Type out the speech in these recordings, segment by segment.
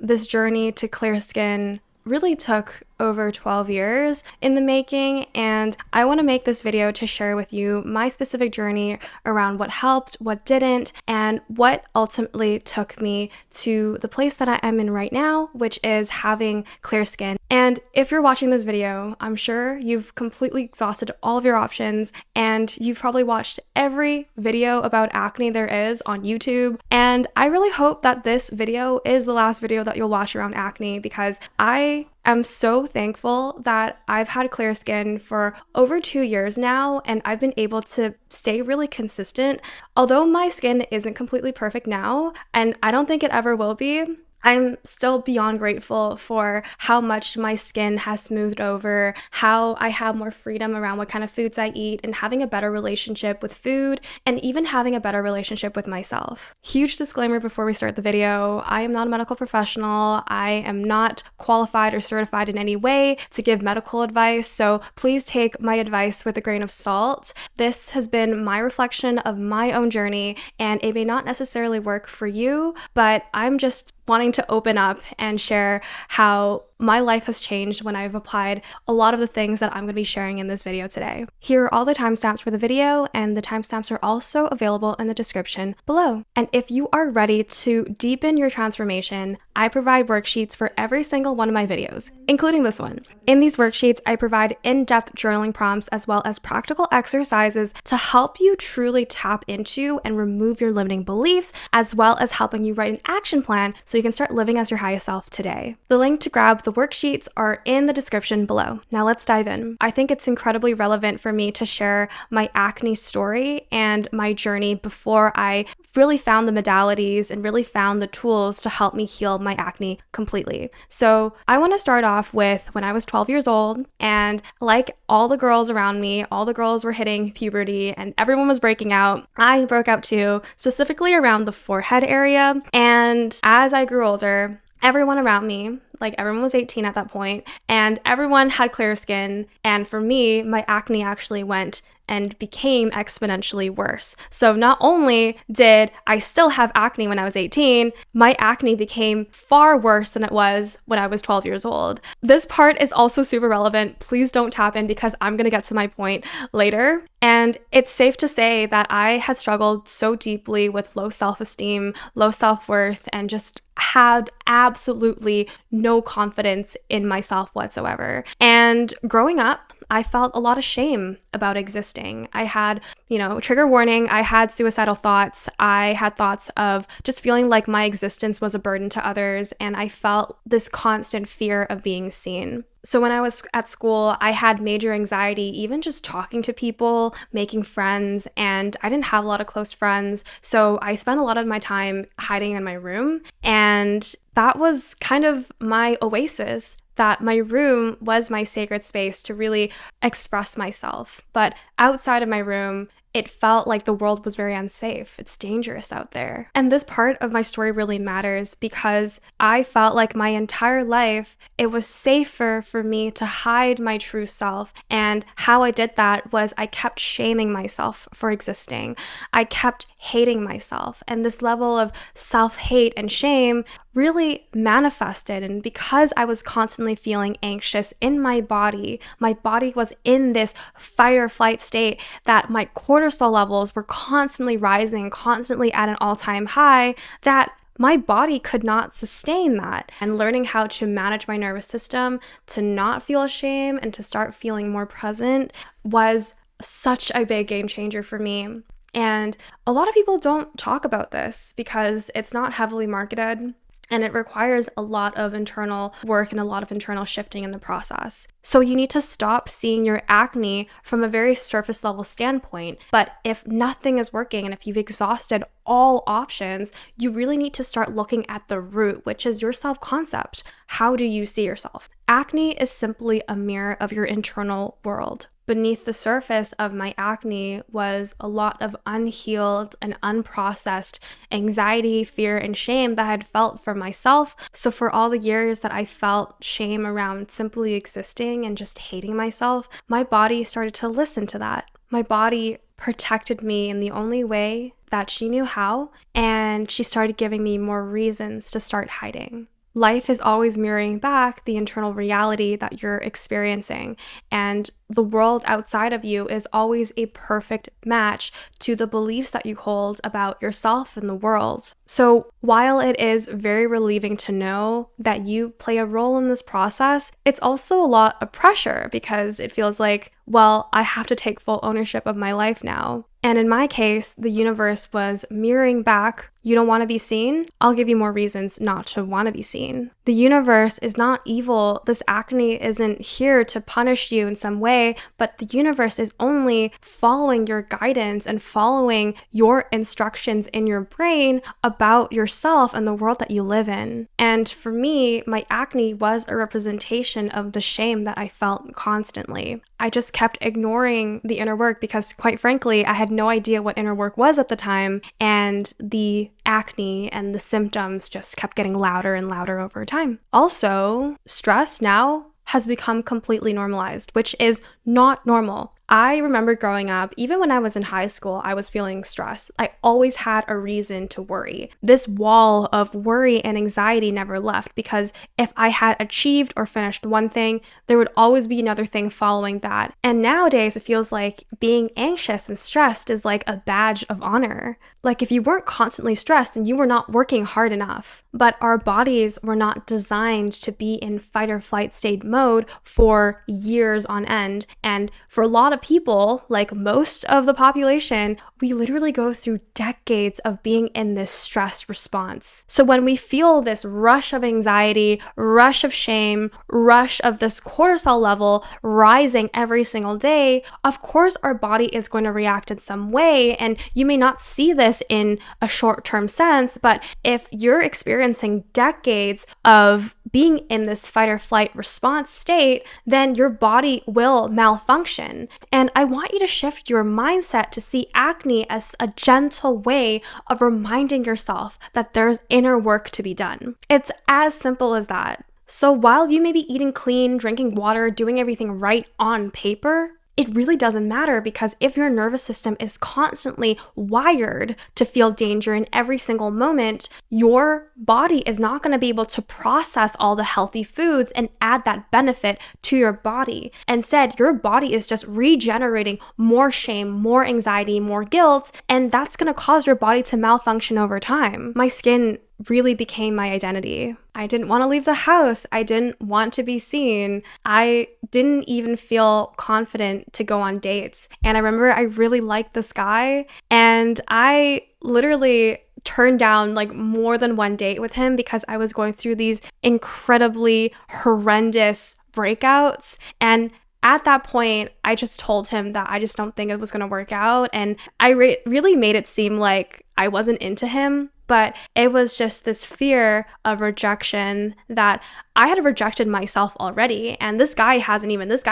this journey to clear skin really took over 12 years in the making, and I want to make this video to share with you my specific journey around what helped, what didn't, and what ultimately took me to the place that I am in right now, which is having clear skin. And if you're watching this video, I'm sure you've completely exhausted all of your options and you've probably watched every video about acne there is on YouTube. And I really hope that this video is the last video that you'll watch around acne, because I'm so thankful that I've had clear skin for over 2 years now, and I've been able to stay really consistent. Although my skin isn't completely perfect now, and I don't think it ever will be, I'm still beyond grateful for how much my skin has smoothed over, how I have more freedom around what kind of foods I eat, and having a better relationship with food, and even having a better relationship with myself. Huge disclaimer before we start the video, I am not a medical professional. I am not qualified or certified in any way to give medical advice, so please take my advice with a grain of salt. This has been my reflection of my own journey, and it may not necessarily work for you, but I'm just wanting to open up and share how my life has changed when I've applied a lot of the things that I'm going to be sharing in this video today. Here are all the timestamps for the video, and the timestamps are also available in the description below. And if you are ready to deepen your transformation, I provide worksheets for every single one of my videos, including this one. In these worksheets, I provide in-depth journaling prompts as well as practical exercises to help you truly tap into and remove your limiting beliefs, as well as helping you write an action plan so you can start living as your highest self today. The link to grab the worksheets are in the description below. Now let's dive in. I think it's incredibly relevant for me to share my acne story and my journey before I really found the modalities and really found the tools to help me heal my acne completely. So I want to start off with when I was 12 years old, and like all the girls around me, all the girls were hitting puberty and everyone was breaking out. I broke out too, specifically around the forehead area. And as I grew older, everyone around me, like everyone was 18 at that point, and everyone had clear skin. And for me, my acne actually went and became exponentially worse. So not only did I still have acne when I was 18, my acne became far worse than it was when I was 12 years old. This part is also super relevant. Please don't tap in because I'm going to get to my point later. And it's safe to say that I had struggled so deeply with low self-esteem, low self-worth, and just had absolutely no confidence in myself whatsoever. And growing up, I felt a lot of shame about existing. I had, trigger warning, I had suicidal thoughts. I had thoughts of just feeling like my existence was a burden to others, and I felt this constant fear of being seen. So when I was at school, I had major anxiety, even just talking to people, making friends, and I didn't have a lot of close friends. So I spent a lot of my time hiding in my room, and that was kind of my oasis. That my room was my sacred space to really express myself. But outside of my room, it felt like the world was very unsafe. It's dangerous out there. And this part of my story really matters because I felt like my entire life, it was safer for me to hide my true self. And how I did that was I kept shaming myself for existing. I kept hating myself. And this level of self-hate and shame really manifested. And because I was constantly feeling anxious in my body was in this fight or flight state that my cortisol levels were constantly rising, constantly at an all-time high, that my body could not sustain that. And learning how to manage my nervous system to not feel ashamed and to start feeling more present was such a big game changer for me. And a lot of people don't talk about this because it's not heavily marketed. And it requires a lot of internal work and a lot of internal shifting in the process. So you need to stop seeing your acne from a very surface level standpoint. But if nothing is working and if you've exhausted all options, you really need to start looking at the root, which is your self-concept. How do you see yourself? Acne is simply a mirror of your internal world. Beneath the surface of my acne was a lot of unhealed and unprocessed anxiety, fear, and shame that I had felt for myself. So for all the years that I felt shame around simply existing and just hating myself, my body started to listen to that. My body protected me in the only way that she knew how, and she started giving me more reasons to start hiding. Life is always mirroring back the internal reality that you're experiencing, and the world outside of you is always a perfect match to the beliefs that you hold about yourself and the world. So while it is very relieving to know that you play a role in this process, it's also a lot of pressure because it feels like, well, I have to take full ownership of my life now. And in my case, the universe was mirroring back, you don't want to be seen? I'll give you more reasons not to want to be seen. The universe is not evil. This acne isn't here to punish you in some way, but the universe is only following your guidance and following your instructions in your brain about yourself and the world that you live in. And for me, my acne was a representation of the shame that I felt constantly. I just kept ignoring the inner work because, quite frankly, I had no idea what inner work was at the time, and the acne and the symptoms just kept getting louder and louder over time. Also, stress now has become completely normalized, which is not normal. I remember growing up, even when I was in high school, I was feeling stressed. I always had a reason to worry. This wall of worry and anxiety never left because if I had achieved or finished one thing, there would always be another thing following that. And nowadays, it feels like being anxious and stressed is like a badge of honor. Like if you weren't constantly stressed, then you were not working hard enough. But our bodies were not designed to be in fight or flight state mode for years on end. And for a lot of people, like most of the population, we literally go through decades of being in this stress response. So when we feel this rush of anxiety, rush of shame, rush of this cortisol level rising every single day, of course our body is going to react in some way. And you may not see this in a short-term sense, but if you're experiencing decades of being in this fight or flight response state, then your body will malfunction. And I want you to shift your mindset to see acne as a gentle way of reminding yourself that there's inner work to be done. It's as simple as that. So while you may be eating clean, drinking water, doing everything right on paper, it really doesn't matter because if your nervous system is constantly wired to feel danger in every single moment, your body is not going to be able to process all the healthy foods and add that benefit to your body. Instead, your body is just regenerating more shame, more anxiety, more guilt, and that's going to cause your body to malfunction over time. My skin really became my identity. I didn't want to leave the house. I didn't want to be seen. I didn't even feel confident to go on dates. And I remember I really liked this guy, and I literally turned down like more than one date with him because I was going through these incredibly horrendous breakouts. And at that point, I just told him that I just don't think it was going to work out. And I really made it seem like I wasn't into him. But it was just this fear of rejection that I had rejected myself already. And this guy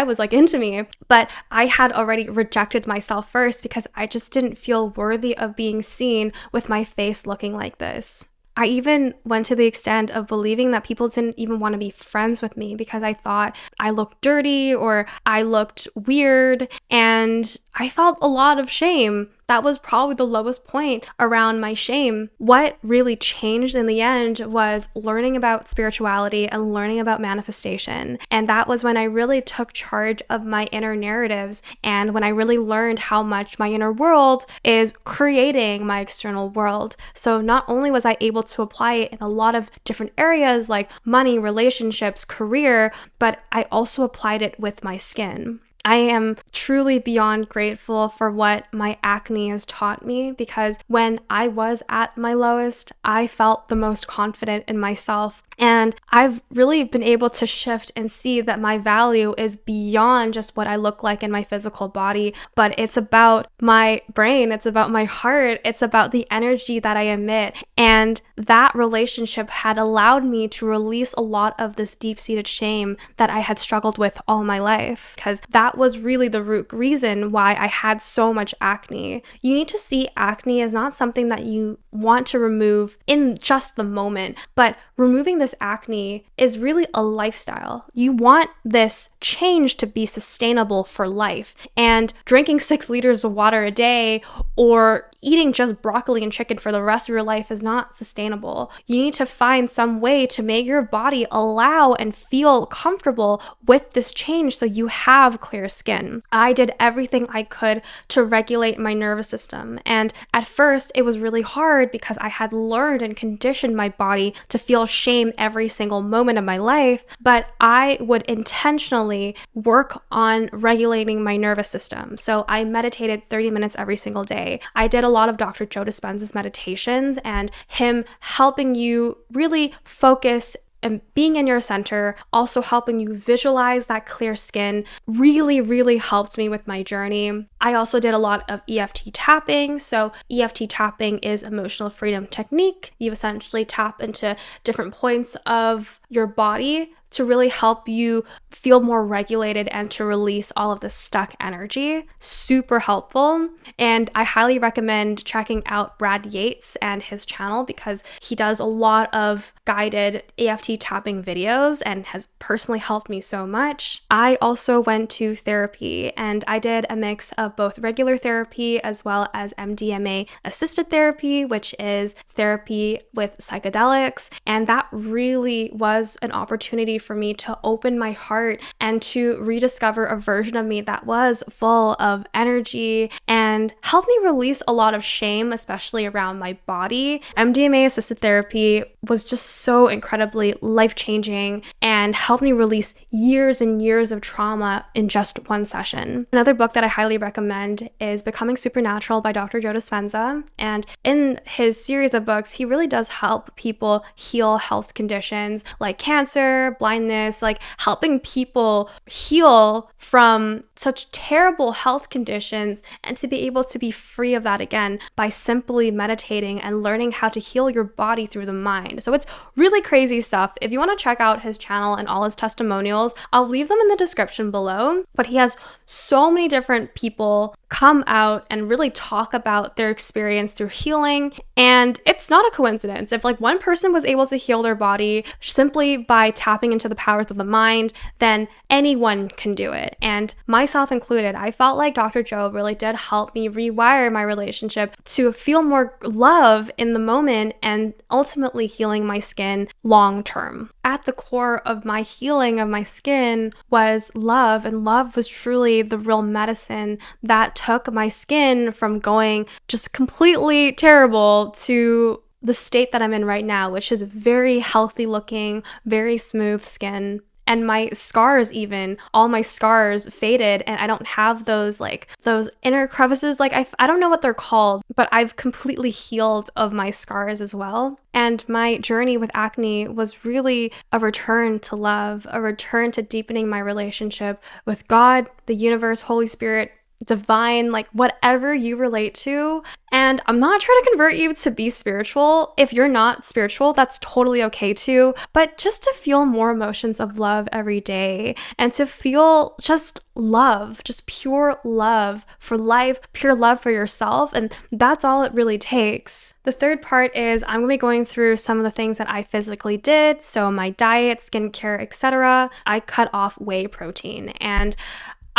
was like into me, but I had already rejected myself first because I just didn't feel worthy of being seen with my face looking like this. I even went to the extent of believing that people didn't even want to be friends with me because I thought I looked dirty or I looked weird, and I felt a lot of shame. That was probably the lowest point around my shame. What really changed in the end was learning about spirituality and learning about manifestation. And that was when I really took charge of my inner narratives and when I really learned how much my inner world is creating my external world. So not only was I able to apply it in a lot of different areas like money, relationships, career, but I also applied it with my skin. I am truly beyond grateful for what my acne has taught me because when I was at my lowest, I felt the most confident in myself. And I've really been able to shift and see that my value is beyond just what I look like in my physical body, but it's about my brain, it's about my heart, it's about the energy that I emit. And that relationship had allowed me to release a lot of this deep-seated shame that I had struggled with all my life, because that was really the root reason why I had so much acne. You need to see acne as not something that you want to remove in just the moment, but removing this acne is really a lifestyle. You want this change to be sustainable for life, and drinking 6 liters of water a day or eating just broccoli and chicken for the rest of your life is not not sustainable. You need to find some way to make your body allow and feel comfortable with this change so you have clear skin. I did everything I could to regulate my nervous system. And at first, it was really hard because I had learned and conditioned my body to feel shame every single moment of my life. But I would intentionally work on regulating my nervous system. So I meditated 30 minutes every single day. I did a lot of Dr. Joe Dispenza's meditations, and him helping you really focus and being in your center, also helping you visualize that clear skin, really helped me with my journey. I also did a lot of EFT tapping. So EFT tapping is emotional freedom technique. You essentially tap into different points of your body to really help you feel more regulated and to release all of the stuck energy. Super helpful. And I highly recommend checking out Brad Yates and his channel because he does a lot of guided EFT tapping videos and has personally helped me so much. I also went to therapy, and I did a mix of both regular therapy as well as MDMA assisted therapy, which is therapy with psychedelics. And that really was an opportunity for me to open my heart and to rediscover a version of me that was full of energy and helped me release a lot of shame, especially around my body. MDMA assisted therapy was just so incredibly life-changing and helped me release years and years of trauma in just one session. Another book that I highly recommend is Becoming Supernatural by Dr. Joe Dispenza. And in his series of books, he really does help people heal health conditions like cancer, blindness, like helping people heal from such terrible health conditions and to be able to be free of that again by simply meditating and learning how to heal your body through the mind. So it's really crazy stuff. If you want to check out his channel and all his testimonials, I'll leave them in the description below. But he has so many different people come out and really talk about their experience through healing. And it's not a coincidence. If like one person was able to heal their body simply by tapping into the powers of the mind, then anyone can do it. And myself included, I felt like Dr. Joe really did help me rewire my relationship to feel more love in the moment and ultimately healing my skin long term. At the core of my healing of my skin was love, and love was truly the real medicine that took my skin from going just completely terrible to the state that I'm in right now, which is very healthy looking, very smooth skin. And my scars, even all my scars faded, and I don't have those inner crevices. Like I don't know what they're called, but I've completely healed of my scars as well. And my journey with acne was really a return to love, a return to deepening my relationship with God, the universe, Holy Spirit, divine, like whatever you relate to. And I'm not trying to convert you to be spiritual. If you're not spiritual, that's totally okay too. But just to feel more emotions of love every day and to feel just love, just pure love for life, pure love for yourself. And that's all it really takes. The third part is I'm going to be going through some of the things that I physically did. So my diet, skincare, etc. I cut off whey protein, and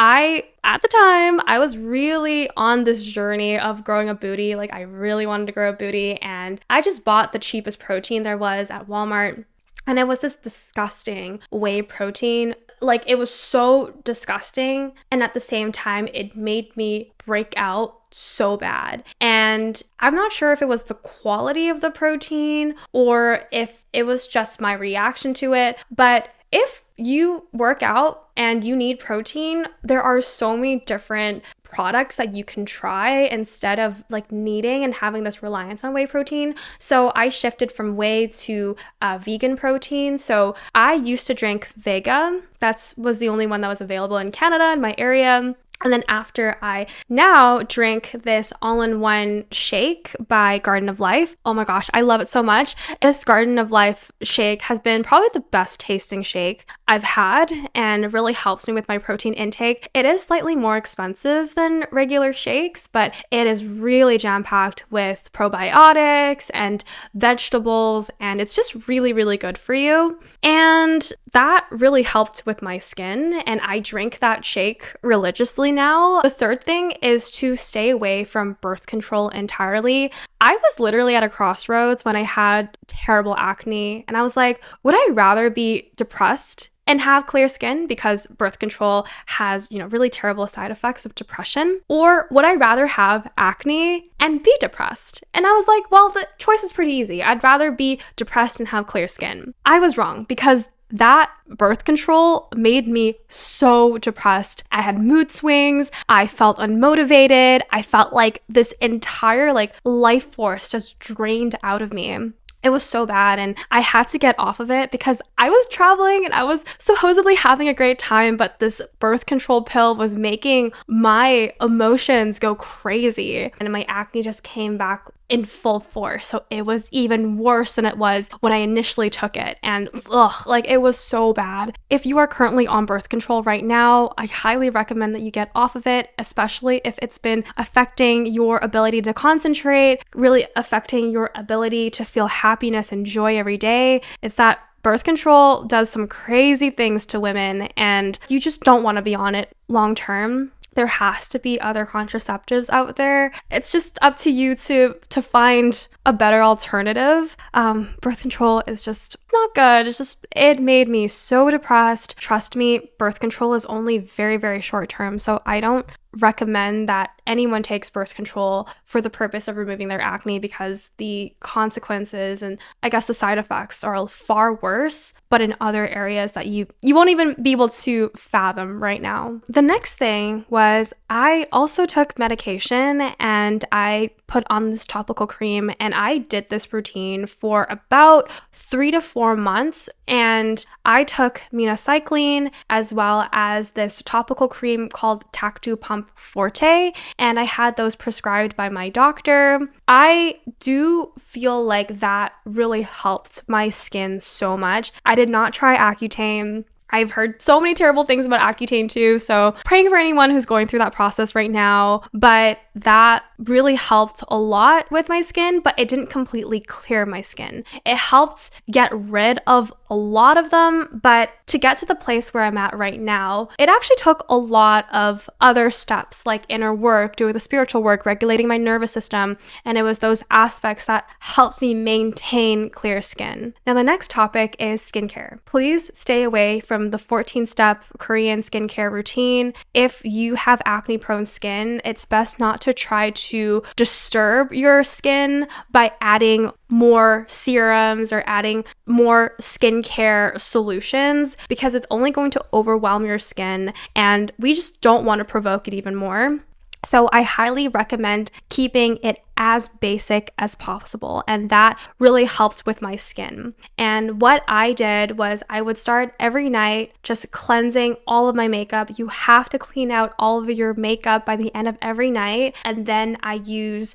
at the time, I was really on this journey of growing a booty. Like I really wanted to grow a booty, and I just bought the cheapest protein there was at Walmart. And it was this disgusting whey protein. Like it was so disgusting. And at the same time, it made me break out so bad. And I'm not sure if it was the quality of the protein or if it was just my reaction to it. But if you work out and you need protein, there are so many different products that you can try instead of like needing and having this reliance on whey protein. So I shifted from whey to vegan protein. So I used to drink Vega. That was the only one that was available in Canada, in my area. And then after I now drink this all-in-one shake by Garden of Life. Oh my gosh, I love it so much. This Garden of Life shake has been probably the best tasting shake I've had and really helps me with my protein intake. It is slightly more expensive than regular shakes, but it is really jam-packed with probiotics and vegetables, and it's just really good for you. And that really helped with my skin, and I drink that shake religiously honestly now. The third thing is to stay away from birth control entirely. I was literally at a crossroads when I had terrible acne, and I was like, would I rather be depressed and have clear skin because birth control has, really terrible side effects of depression? Or would I rather have acne and be depressed? And I was like, well, the choice is pretty easy. I'd rather be depressed and have clear skin. I was wrong because that birth control made me so depressed. I had mood swings. I felt unmotivated. I felt like this entire life force just drained out of me. It was so bad, and I had to get off of it because I was traveling and I was supposedly having a great time, but this birth control pill was making my emotions go crazy, and my acne just came back in full force. So it was even worse than it was when I initially took it. And it was so bad. If you are currently on birth control right now, I highly recommend that you get off of it, especially if it's been affecting your ability to concentrate, really affecting your ability to feel happiness and joy every day. It's that birth control does some crazy things to women, and you just don't want to be on it long term. There has to be other contraceptives out there. It's just up to you to find a better alternative. Birth control is just not good. It made me so depressed. Trust me, birth control is only very, very short term. So I don't recommend that anyone takes birth control for the purpose of removing their acne, because the consequences and I guess the side effects are far worse, but in other areas that you won't even be able to fathom right now. The next thing was I also took medication, and I put on this topical cream, and I did this routine for about 3 to 4 months, and I took minocycline as well as this topical cream called Tactu Pump Forte, and I had those prescribed by my doctor. I do feel like that really helped my skin so much. I did not try Accutane. I've heard so many terrible things about Accutane too, so praying for anyone who's going through that process right now, but that really helped a lot with my skin, but it didn't completely clear my skin. It helped get rid of a lot of them, but to get to the place where I'm at right now, it actually took a lot of other steps like inner work, doing the spiritual work, regulating my nervous system, and it was those aspects that helped me maintain clear skin. Now the next topic is skincare. Please stay away from the 14-step Korean skincare routine. If you have acne-prone skin, it's best not to try to disturb your skin by adding more serums or adding more skincare solutions, because it's only going to overwhelm your skin, and we just don't want to provoke it even more. So I highly recommend keeping it as basic as possible, and that really helped with my skin. And what I did was I would start every night just cleansing all of my makeup. You have to clean out all of your makeup by the end of every night, and then I use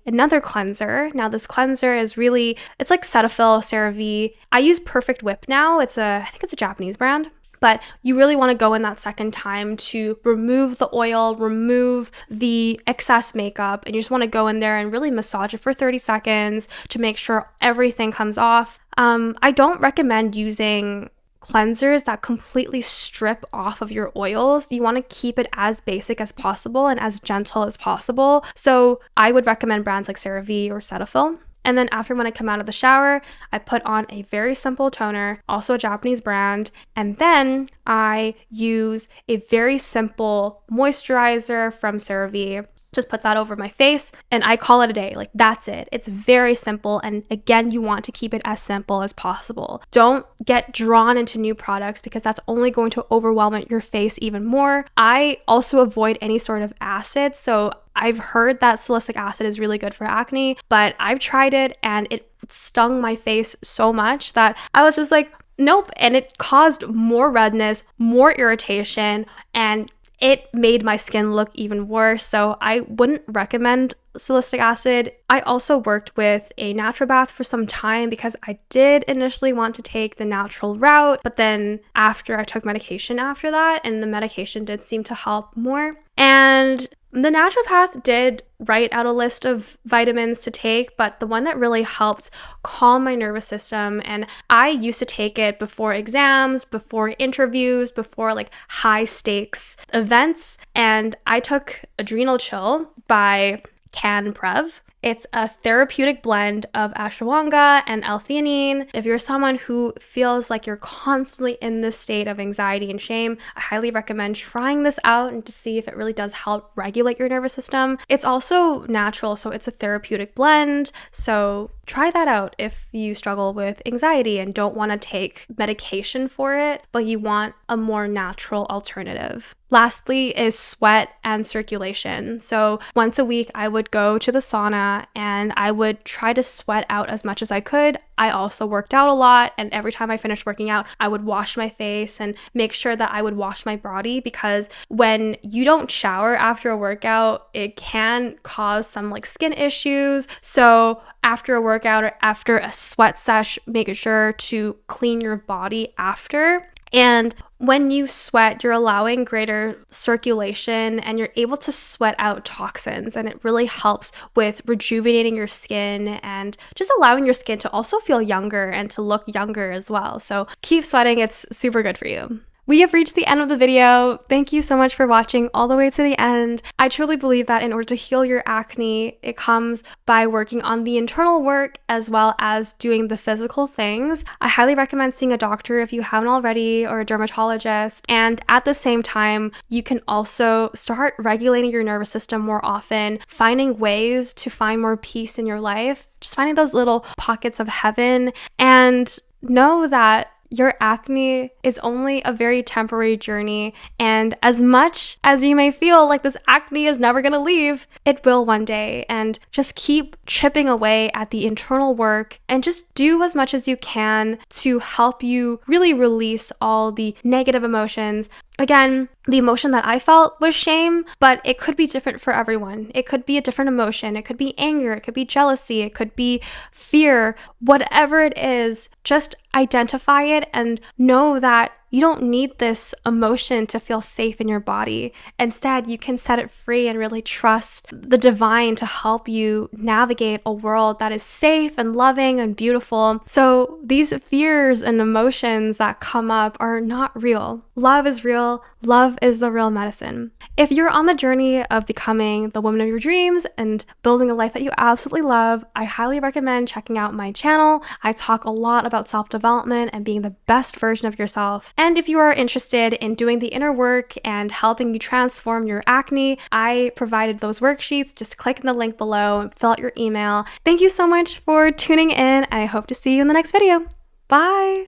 another cleanser. Now this cleanser is it's like Cetaphil, CeraVe. I use Perfect Whip now. I think it's a Japanese brand. But you really want to go in that second time to remove the oil, remove the excess makeup, and you just want to go in there and really massage it for 30 seconds to make sure everything comes off. I don't recommend using cleansers that completely strip off of your oils. You want to keep it as basic as possible and as gentle as possible. So I would recommend brands like CeraVe or Cetaphil. And then after, when I come out of the shower, I put on a very simple toner, also a Japanese brand. And then I use a very simple moisturizer from CeraVe. Just put that over my face and I call it a day. That's it. It's very simple. And again, you want to keep it as simple as possible. Don't get drawn into new products because that's only going to overwhelm your face even more. I also avoid any sort of acid. So I've heard that salicylic acid is really good for acne, but I've tried it and it stung my face so much that I was just like, nope. And it caused more redness, more irritation, and it made my skin look even worse. So I wouldn't recommend salicylic acid. I also worked with a naturopath for some time because I did initially want to take the natural route, but then after I took medication after that, and the medication did seem to help more. And And the naturopath did write out a list of vitamins to take, but the one that really helped calm my nervous system, and I used to take it before exams, before interviews, before like high stakes events, and I took Adrenal Chill by Canprev. It's a therapeutic blend of ashwagandha and L-theanine. If you're someone who feels like you're constantly in this state of anxiety and shame, I highly recommend trying this out and to see if it really does help regulate your nervous system. It's also natural, so it's a therapeutic blend. So try that out if you struggle with anxiety and don't want to take medication for it, but you want a more natural alternative. Lastly is sweat and circulation. So once a week, I would go to the sauna and I would try to sweat out as much as I could. I also worked out a lot, and every time I finished working out, I would wash my face and make sure that I would wash my body, because when you don't shower after a workout, it can cause some like skin issues. So after a workout or after a sweat sesh, make sure to clean your body after. And when you sweat, you're allowing greater circulation and you're able to sweat out toxins, and it really helps with rejuvenating your skin and just allowing your skin to also feel younger and to look younger as well. So keep sweating, it's super good for you. We have reached the end of the video. Thank you so much for watching all the way to the end. I truly believe that in order to heal your acne, it comes by working on the internal work as well as doing the physical things. I highly recommend seeing a doctor if you haven't already, or a dermatologist. And at the same time, you can also start regulating your nervous system more often, finding ways to find more peace in your life, just finding those little pockets of heaven, and know that your acne is only a very temporary journey, and as much as you may feel like this acne is never going to leave, it will one day. And just keep chipping away at the internal work and just do as much as you can to help you really release all the negative emotions. Again, the emotion that I felt was shame, but it could be different for everyone. It could be a different emotion. It could be anger. It could be jealousy. It could be fear. Whatever it is, just identify it and know that you don't need this emotion to feel safe in your body. Instead, you can set it free and really trust the divine to help you navigate a world that is safe and loving and beautiful. So these fears and emotions that come up are not real. Love is real. Love is the real medicine. If you're on the journey of becoming the woman of your dreams and building a life that you absolutely love, I highly recommend checking out my channel. I talk a lot about self-development and being the best version of yourself. And if you are interested in doing the inner work and helping you transform your acne, I provided those worksheets. Just click in the link below and fill out your email. Thank you so much for tuning in. I hope to see you in the next video. Bye!